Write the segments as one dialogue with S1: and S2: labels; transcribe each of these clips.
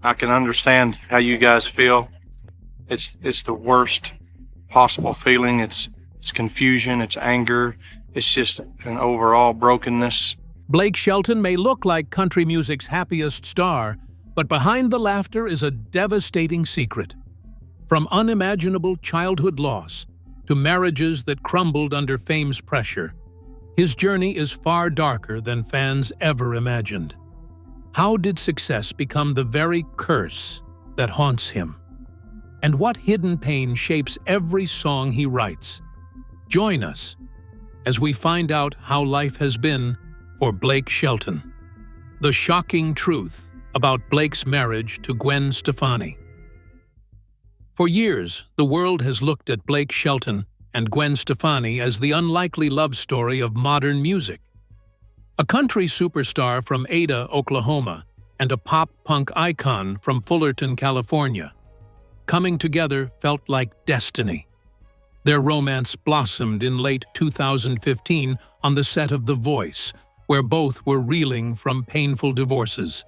S1: I can understand how you guys feel. It's the worst possible feeling. It's confusion, it's anger, it's just an overall brokenness.
S2: Blake Shelton may look like country music's happiest star, but behind the laughter is a devastating secret. From unimaginable childhood loss to marriages that crumbled under fame's pressure, his journey is far darker than fans ever imagined. How did success become the very curse that haunts him? And what hidden pain shapes every song he writes? Join us as we find out how life has been for Blake Shelton. The shocking truth about Blake's marriage to Gwen Stefani. For years, the world has looked at Blake Shelton and Gwen Stefani as the unlikely love story of modern music. A country superstar from Ada, Oklahoma, and a pop-punk icon from Fullerton, California. Coming together felt like destiny. Their romance blossomed in late 2015 on the set of The Voice, where both were reeling from painful divorces.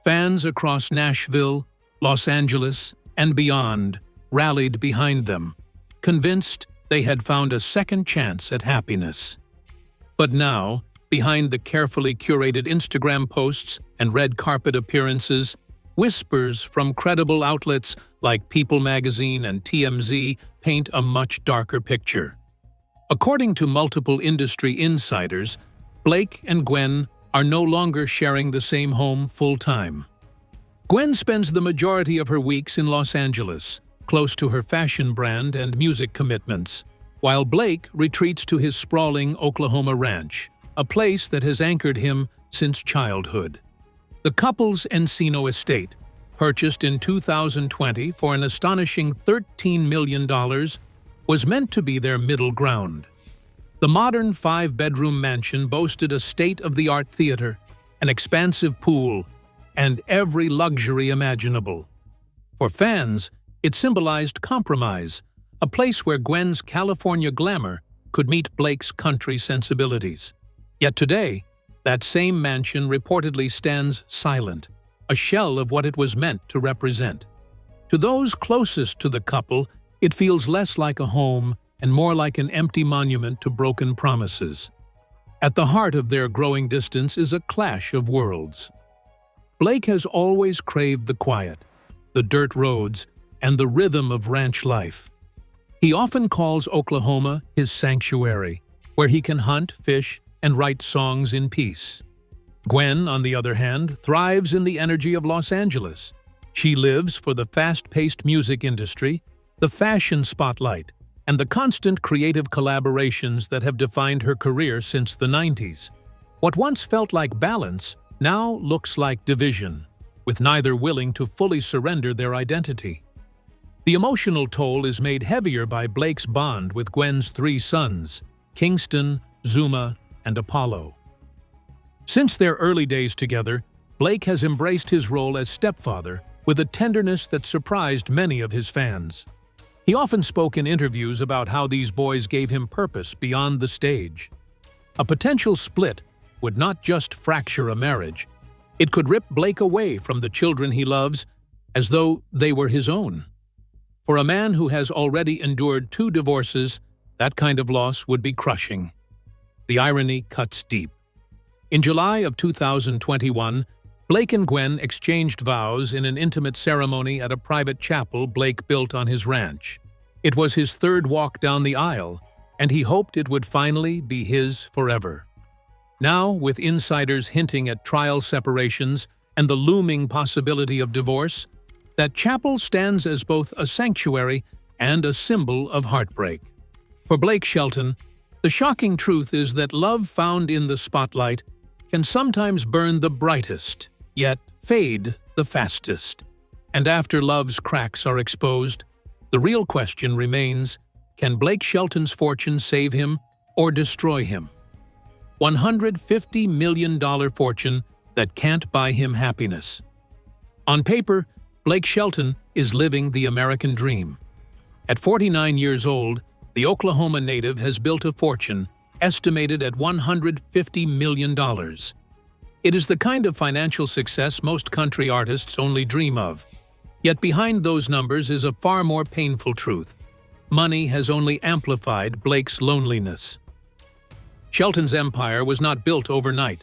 S2: Fans across Nashville, Los Angeles, and beyond rallied behind them, convinced they had found a second chance at happiness. But now, behind the carefully curated Instagram posts and red carpet appearances, whispers from credible outlets like People magazine and TMZ paint a much darker picture. According to multiple industry insiders, Blake and Gwen are no longer sharing the same home full-time. Gwen spends the majority of her weeks in Los Angeles, close to her fashion brand and music commitments, while Blake retreats to his sprawling Oklahoma ranch, a place that has anchored him since childhood. The couple's Encino estate, purchased in 2020 for an astonishing $13 million, was meant to be their middle ground. The modern 5-bedroom mansion boasted a state-of-the-art theater, an expansive pool, and every luxury imaginable. For fans, it symbolized compromise, a place where Gwen's California glamour could meet Blake's country sensibilities. Yet today, that same mansion reportedly stands silent, a shell of what it was meant to represent. To those closest to the couple, it feels less like a home and more like an empty monument to broken promises. At the heart of their growing distance is a clash of worlds. Blake has always craved the quiet, the dirt roads, and the rhythm of ranch life. He often calls Oklahoma his sanctuary, where he can hunt, fish, and write songs in peace. Gwen, on the other hand, thrives in the energy of Los Angeles. She lives for the fast-paced music industry, the fashion spotlight, and the constant creative collaborations that have defined her career since the 90s. What once felt like balance now looks like division, with neither willing to fully surrender their identity. The emotional toll is made heavier by Blake's bond with Gwen's 3 sons, Kingston, Zuma, and Apollo. Since their early days together, Blake has embraced his role as stepfather with a tenderness that surprised many of his fans. He often spoke in interviews about how these boys gave him purpose beyond the stage. A potential split would not just fracture a marriage, it could rip Blake away from the children he loves as though they were his own. For a man who has already endured 2 divorces, that kind of loss would be crushing. The irony cuts deep. In July of 2021, Blake and Gwen exchanged vows in an intimate ceremony at a private chapel Blake built on his ranch. It was his 3rd walk down the aisle, and he hoped it would finally be his forever. Now, with insiders hinting at trial separations and the looming possibility of divorce, that chapel stands as both a sanctuary and a symbol of heartbreak. For Blake Shelton, the shocking truth is that love found in the spotlight can sometimes burn the brightest, yet fade the fastest. And after love's cracks are exposed, the real question remains, can Blake Shelton's fortune save him or destroy him? $150 million fortune that can't buy him happiness. On paper, Blake Shelton is living the American dream. At 49 years old, the Oklahoma native has built a fortune estimated at $150 million. It is the kind of financial success most country artists only dream of. Yet behind those numbers is a far more painful truth. Money has only amplified Blake's loneliness. Shelton's empire was not built overnight.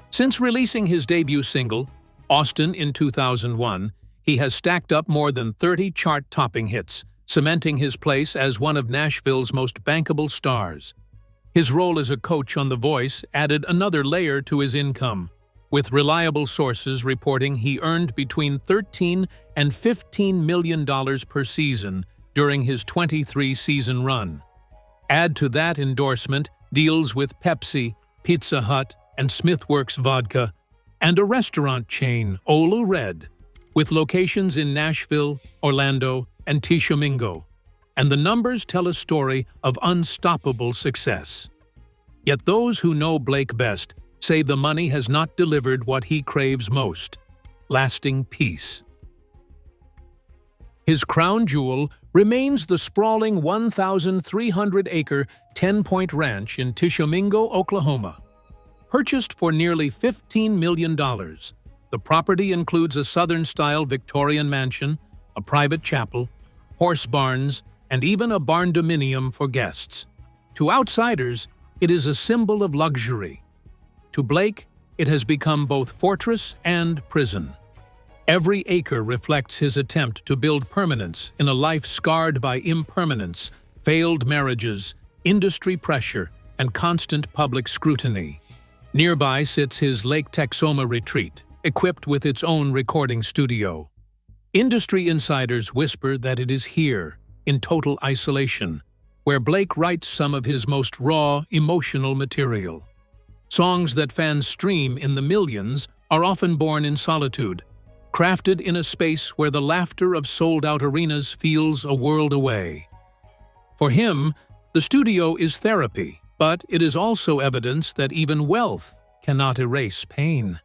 S2: Since releasing his debut single, Austin, in 2001, he has stacked up more than 30 chart-topping hits, cementing his place as one of Nashville's most bankable stars. His role as a coach on The Voice added another layer to his income, with reliable sources reporting he earned between $13 and $15 million per season during his 23-season run. Add to that endorsement deals with Pepsi, Pizza Hut, and Smithworks Vodka, and a restaurant chain, Ole Red, with locations in Nashville, Orlando, and Tishomingo, and the numbers tell a story of unstoppable success. Yet those who know Blake best say the money has not delivered what he craves most: lasting peace. His crown jewel remains the sprawling 1,300-acre 10-point ranch in Tishomingo, Oklahoma. Purchased for nearly $15 million, the property includes a Southern-style Victorian mansion, a private chapel, horse barns, and even a barn-dominium for guests. To outsiders, it is a symbol of luxury. To Blake, it has become both fortress and prison. Every acre reflects his attempt to build permanence in a life scarred by impermanence, failed marriages, industry pressure, and constant public scrutiny. Nearby sits his Lake Texoma retreat, equipped with its own recording studio. Industry insiders whisper that it is here, in total isolation, where Blake writes some of his most raw, emotional material. Songs that fans stream in the millions are often born in solitude, crafted in a space where the laughter of sold-out arenas feels a world away. For him, the studio is therapy, but it is also evidence that even wealth cannot erase pain.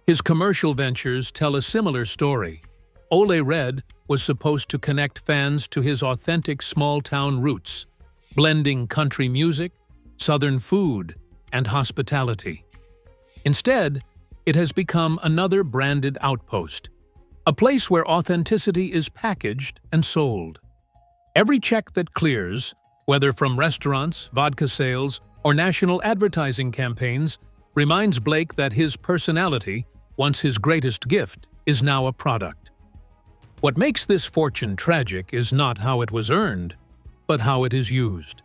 S2: His commercial ventures tell a similar story. Ole Red was supposed to connect fans to his authentic small-town roots, blending country music, Southern food, and hospitality. Instead, it has become another branded outpost, a place where authenticity is packaged and sold. Every check that clears, whether from restaurants, vodka sales, or national advertising campaigns, reminds Blake that his personality, once his greatest gift, is now a product. What makes this fortune tragic is not how it was earned, but how it is used.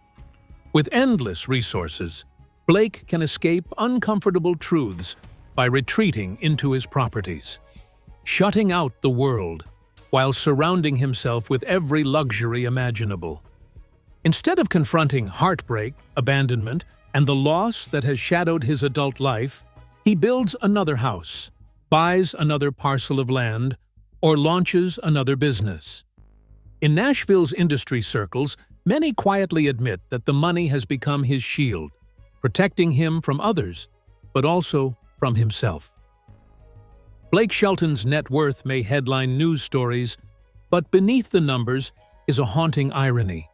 S2: With endless resources, Blake can escape uncomfortable truths by retreating into his properties, shutting out the world while surrounding himself with every luxury imaginable. Instead of confronting heartbreak, abandonment, and the loss that has shadowed his adult life, he builds another house, buys another parcel of land, or launches another business. In Nashville's industry circles, many quietly admit that the money has become his shield, protecting him from others, but also from himself. Blake Shelton's net worth may headline news stories, but beneath the numbers is a haunting irony.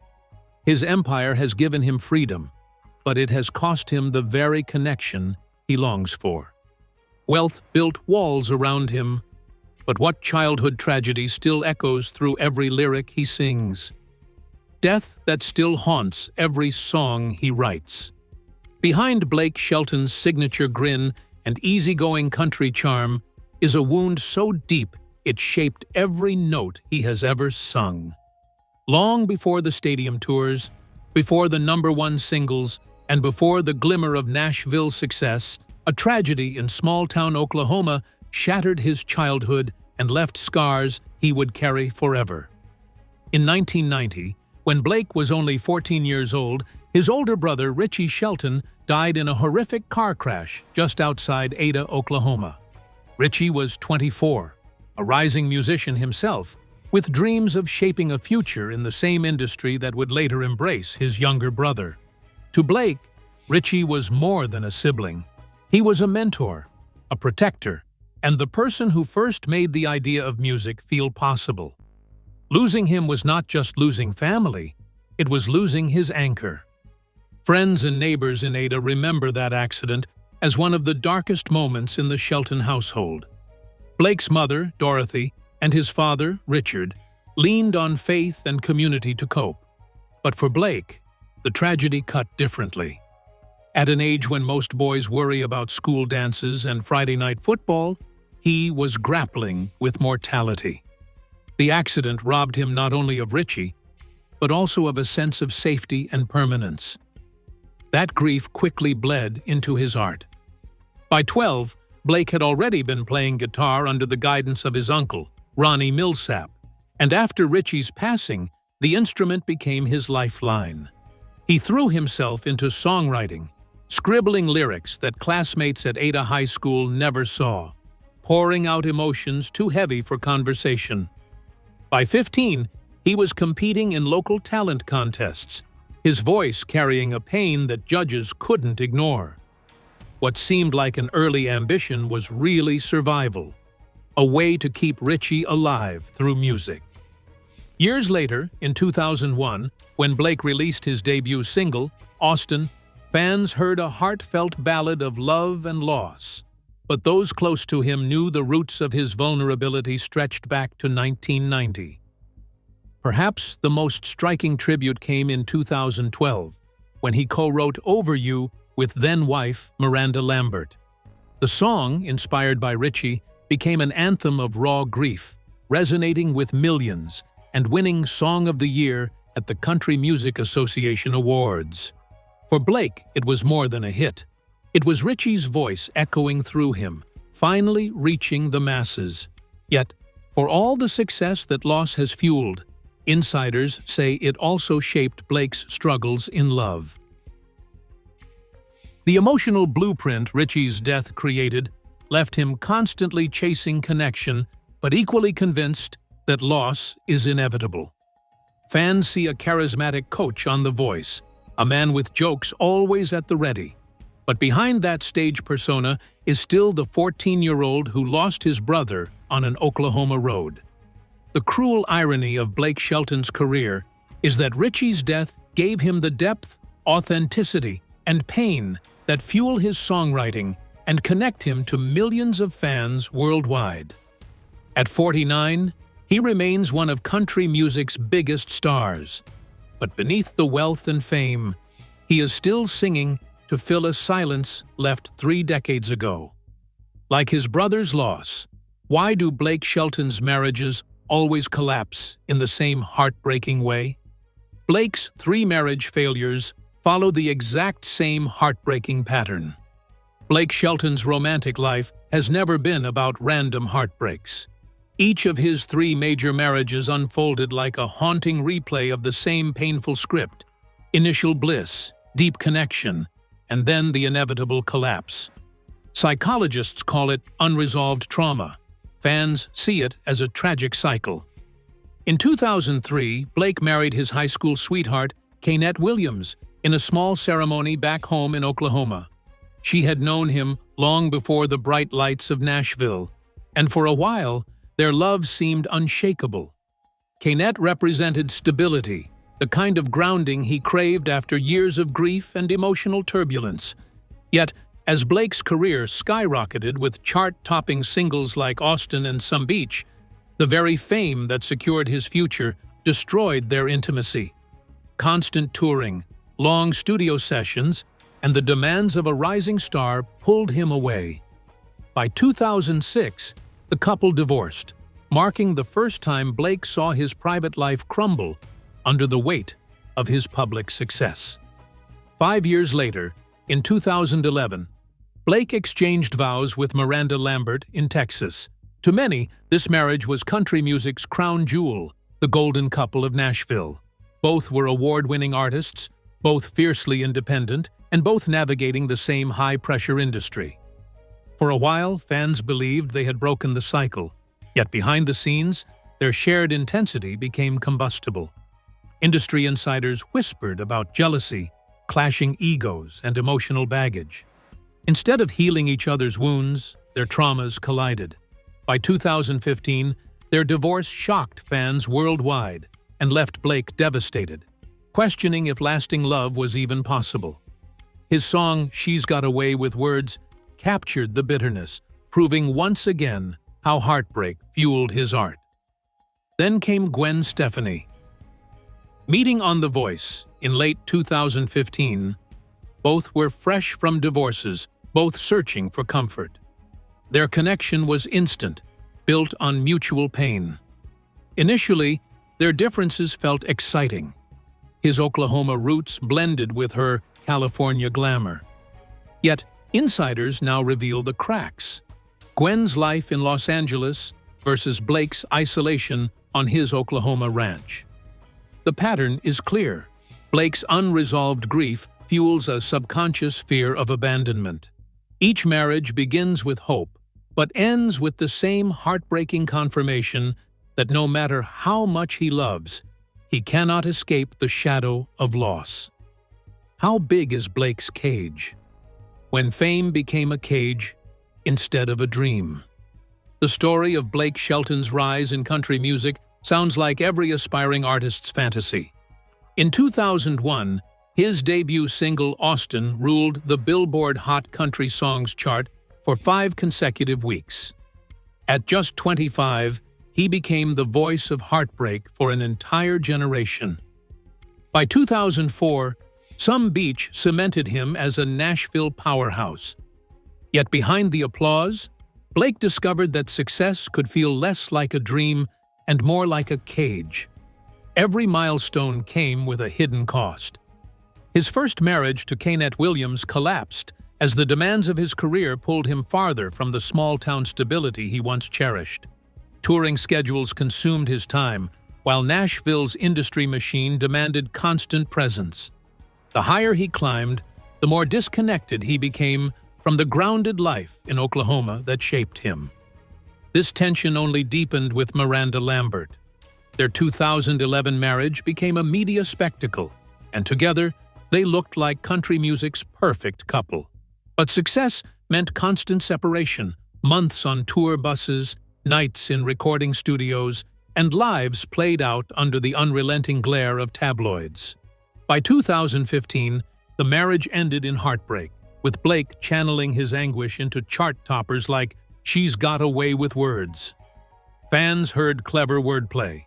S2: His empire has given him freedom, but it has cost him the very connection he longs for. Wealth built walls around him, but what childhood tragedy still echoes through every lyric he sings? Death that still haunts every song he writes. Behind Blake Shelton's signature grin and easygoing country charm is a wound so deep it shaped every note he has ever sung. Long before the stadium tours, before the #1 singles, and before the glimmer of Nashville success, a tragedy in small-town Oklahoma shattered his childhood and left scars he would carry forever. In 1990, when Blake was only 14 years old, his older brother, Richie Shelton, died in a horrific car crash just outside Ada, Oklahoma. Richie was 24, a rising musician himself, with dreams of shaping a future in the same industry that would later embrace his younger brother. To Blake, Richie was more than a sibling. He was a mentor, a protector, and the person who first made the idea of music feel possible. Losing him was not just losing family, it was losing his anchor. Friends and neighbors in Ada remember that accident as one of the darkest moments in the Shelton household. Blake's mother, Dorothy, and his father, Richard, leaned on faith and community to cope. But for Blake, the tragedy cut differently. At an age when most boys worry about school dances and Friday night football, he was grappling with mortality. The accident robbed him not only of Richie, but also of a sense of safety and permanence. That grief quickly bled into his art. By 12, Blake had already been playing guitar under the guidance of his uncle, Ronnie Millsap, and after Richie's passing, the instrument became his lifeline. He threw himself into songwriting, scribbling lyrics that classmates at Ada High School never saw, pouring out emotions too heavy for conversation. By 15, he was competing in local talent contests, his voice carrying a pain that judges couldn't ignore. What seemed like an early ambition was really survival, a way to keep Richie alive through music. Years later, in 2001, when Blake released his debut single, Austin, fans heard a heartfelt ballad of love and loss. But those close to him knew the roots of his vulnerability stretched back to 1990. Perhaps the most striking tribute came in 2012, when he co-wrote Over You with then-wife Miranda Lambert. The song, inspired by Richie, became an anthem of raw grief, resonating with millions and winning Song of the Year at the Country Music Association Awards. For Blake, it was more than a hit. It was Richie's voice echoing through him, finally reaching the masses. Yet, for all the success that loss has fueled, insiders say it also shaped Blake's struggles in love. The emotional blueprint Richie's death created left him constantly chasing connection, but equally convinced that loss is inevitable. Fans see a charismatic coach on The Voice, a man with jokes always at the ready. But behind that stage persona is still the 14-year-old who lost his brother on an Oklahoma road. The cruel irony of Blake Shelton's career is that Richie's death gave him the depth, authenticity, and pain that fuel his songwriting and connect him to millions of fans worldwide. At 49, he remains one of country music's biggest stars. But beneath the wealth and fame, he is still singing to fill a silence left 3 decades ago. Like his brother's loss, why do Blake Shelton's marriages always collapse in the same heartbreaking way? Blake's 3 marriage failures follow the exact same heartbreaking pattern. Blake Shelton's romantic life has never been about random heartbreaks. Each of his 3 major marriages unfolded like a haunting replay of the same painful script: initial bliss, deep connection, and then the inevitable collapse. Psychologists call it unresolved trauma. Fans see it as a tragic cycle. In 2003, Blake married his high school sweetheart, Kaynette Williams, in a small ceremony back home in Oklahoma. She had known him long before the bright lights of Nashville, and for a while, their love seemed unshakable. Kaynette represented stability, the kind of grounding he craved after years of grief and emotional turbulence. Yet, as Blake's career skyrocketed with chart-topping singles like Austin and Some Beach, the very fame that secured his future destroyed their intimacy. Constant touring, long studio sessions, and the demands of a rising star pulled him away. By 2006, the couple divorced, marking the first time Blake saw his private life crumble under the weight of his public success. 5 years later, in 2011, Blake exchanged vows with Miranda Lambert in Texas. To many, this marriage was country music's crown jewel, the golden couple of Nashville. Both were award-winning artists, both fiercely independent, and both navigating the same high-pressure industry. For a while, fans believed they had broken the cycle, yet behind the scenes, their shared intensity became combustible. Industry insiders whispered about jealousy, clashing egos, and emotional baggage. Instead of healing each other's wounds, their traumas collided. By 2015, their divorce shocked fans worldwide and left Blake devastated, questioning if lasting love was even possible. His song, She's Got a Way with Words, captured the bitterness, proving once again how heartbreak fueled his art. Then came Gwen Stefani. Meeting on The Voice in late 2015, both were fresh from divorces, both searching for comfort. Their connection was instant, built on mutual pain. Initially, their differences felt exciting. His Oklahoma roots blended with her California glamour. Yet, insiders now reveal the cracks. Gwen's life in Los Angeles versus Blake's isolation on his Oklahoma ranch. The pattern is clear. Blake's unresolved grief fuels a subconscious fear of abandonment. Each marriage begins with hope, but ends with the same heartbreaking confirmation that no matter how much he loves, he cannot escape the shadow of loss. How big is Blake's cage? When fame became a cage instead of a dream. The story of Blake Shelton's rise in country music sounds like every aspiring artist's fantasy. In 2001, his debut single, Austin, ruled the Billboard Hot Country Songs chart for 5 consecutive weeks. At just 25, he became the voice of heartbreak for an entire generation. By 2004, Some Beach cemented him as a Nashville powerhouse. Yet behind the applause, Blake discovered that success could feel less like a dream and more like a cage. Every milestone came with a hidden cost. His first marriage to Kaynette Williams collapsed as the demands of his career pulled him farther from the small-town stability he once cherished. Touring schedules consumed his time, while Nashville's industry machine demanded constant presence. The higher he climbed, the more disconnected he became from the grounded life in Oklahoma that shaped him. This tension only deepened with Miranda Lambert. Their 2011 marriage became a media spectacle, and together, they looked like country music's perfect couple. But success meant constant separation, months on tour buses, nights in recording studios, and lives played out under the unrelenting glare of tabloids. By 2015, the marriage ended in heartbreak, with Blake channeling his anguish into chart toppers like "She's Got Away with Words." Fans heard clever wordplay.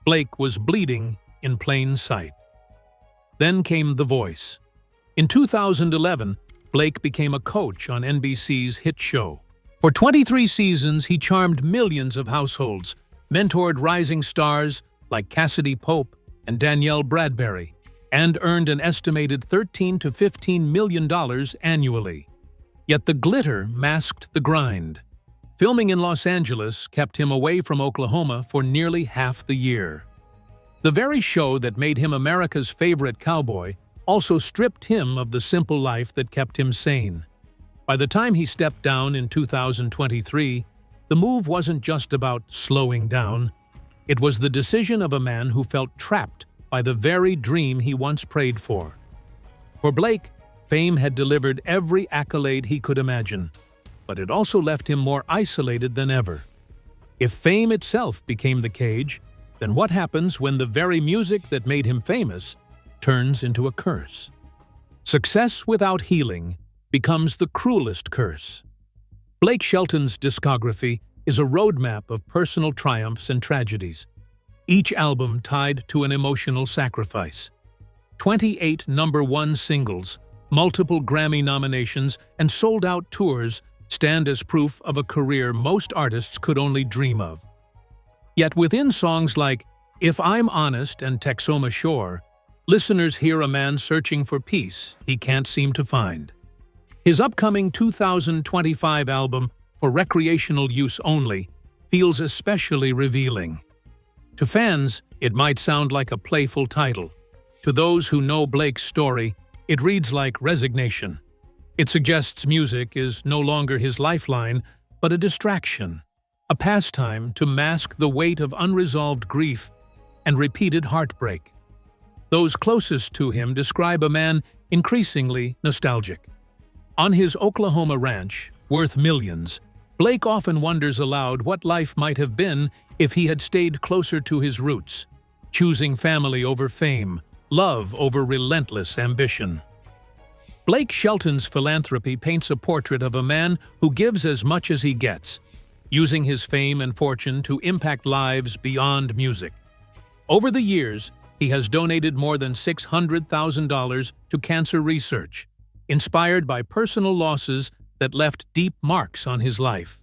S2: Blake was bleeding in plain sight. Then came The Voice. In 2011, Blake became a coach on NBC's hit show. For 23 seasons, he charmed millions of households, mentored rising stars like Cassidy Pope and Danielle Bradbury, and earned an estimated $13 to $15 million annually. Yet the glitter masked the grind. Filming in Los Angeles kept him away from Oklahoma for nearly half the year. The very show that made him America's favorite cowboy also stripped him of the simple life that kept him sane. By the time he stepped down in 2023, the move wasn't just about slowing down. It was the decision of a man who felt trapped by the very dream he once prayed for. For Blake, fame had delivered every accolade he could imagine, but it also left him more isolated than ever. If fame itself became the cage, then what happens when the very music that made him famous turns into a curse? Success without healing becomes the cruelest curse. Blake Shelton's discography is a roadmap of personal triumphs and tragedies, each album tied to an emotional sacrifice. 28 #1 singles, multiple Grammy nominations, and sold-out tours stand as proof of a career most artists could only dream of. Yet within songs like If I'm Honest and Texoma Shore, listeners hear a man searching for peace he can't seem to find. His upcoming 2025 album, For Recreational Use Only, feels especially revealing. To fans, it might sound like a playful title. To those who know Blake's story, it reads like resignation. It suggests music is no longer his lifeline, but a distraction, a pastime to mask the weight of unresolved grief and repeated heartbreak. Those closest to him describe a man increasingly nostalgic. On his Oklahoma ranch, worth millions, Blake often wonders aloud what life might have been if he had stayed closer to his roots, choosing family over fame, love over relentless ambition. Blake Shelton's Philanthropy paints a portrait of a man who gives as much as he gets, using his fame and fortune to impact lives beyond music. Over the years, he has donated more than $600,000 to cancer research, inspired by personal losses that left deep marks on his life.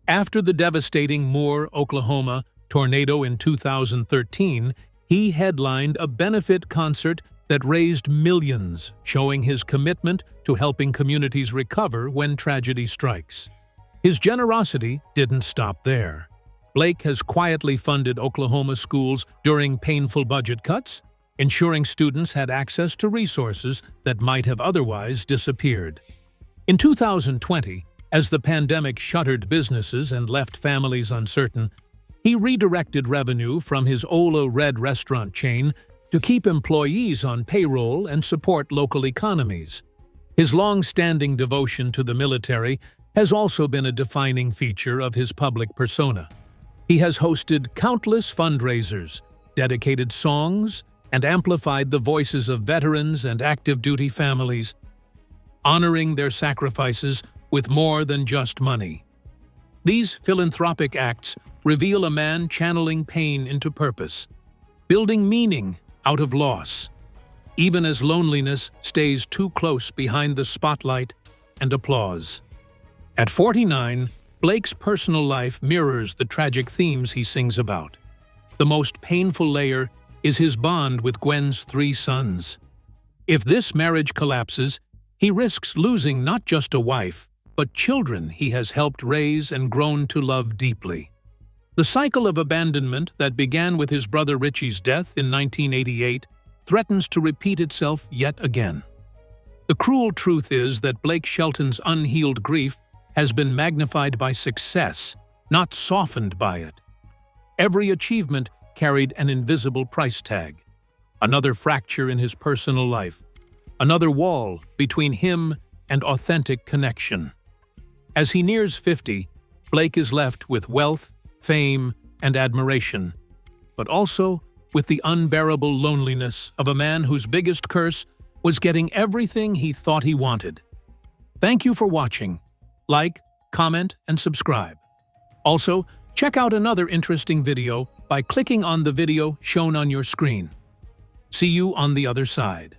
S2: After the devastating Moore, Oklahoma, tornado in 2013, he headlined a benefit concert that raised millions, showing his commitment to helping communities recover when tragedy strikes. His generosity didn't stop there. Blake has quietly funded Oklahoma schools during painful budget cuts, ensuring students had access to resources that might have otherwise disappeared. In 2020, as the pandemic shuttered businesses and left families uncertain, he redirected revenue from his Ola Red restaurant chain to keep employees on payroll and support local economies. His long-standing devotion to the military has also been a defining feature of his public persona. He has hosted countless fundraisers, dedicated songs, and amplified the voices of veterans and active duty families, honoring their sacrifices with more than just money. These philanthropic acts reveal a man channeling pain into purpose, building meaning out of loss, even as loneliness stays too close behind the spotlight and applause. At 49, Blake's personal life mirrors the tragic themes he sings about. The most painful layer is his bond with Gwen's 3 sons. If this marriage collapses, he risks losing not just a wife, but children he has helped raise and grown to love deeply. The cycle of abandonment that began with his brother Richie's death in 1988 threatens to repeat itself yet again. The cruel truth is that Blake Shelton's unhealed grief has been magnified by success, not softened by it. Every achievement carried an invisible price tag. Another fracture in his personal life. Another wall between him and authentic connection. As he nears 50, Blake is left with wealth, fame, and admiration, but also with the unbearable loneliness of a man whose biggest curse was getting everything he thought he wanted. Thank you for watching. Like, comment, and subscribe. Also, check out another interesting video by clicking on the video shown on your screen. See you on the other side.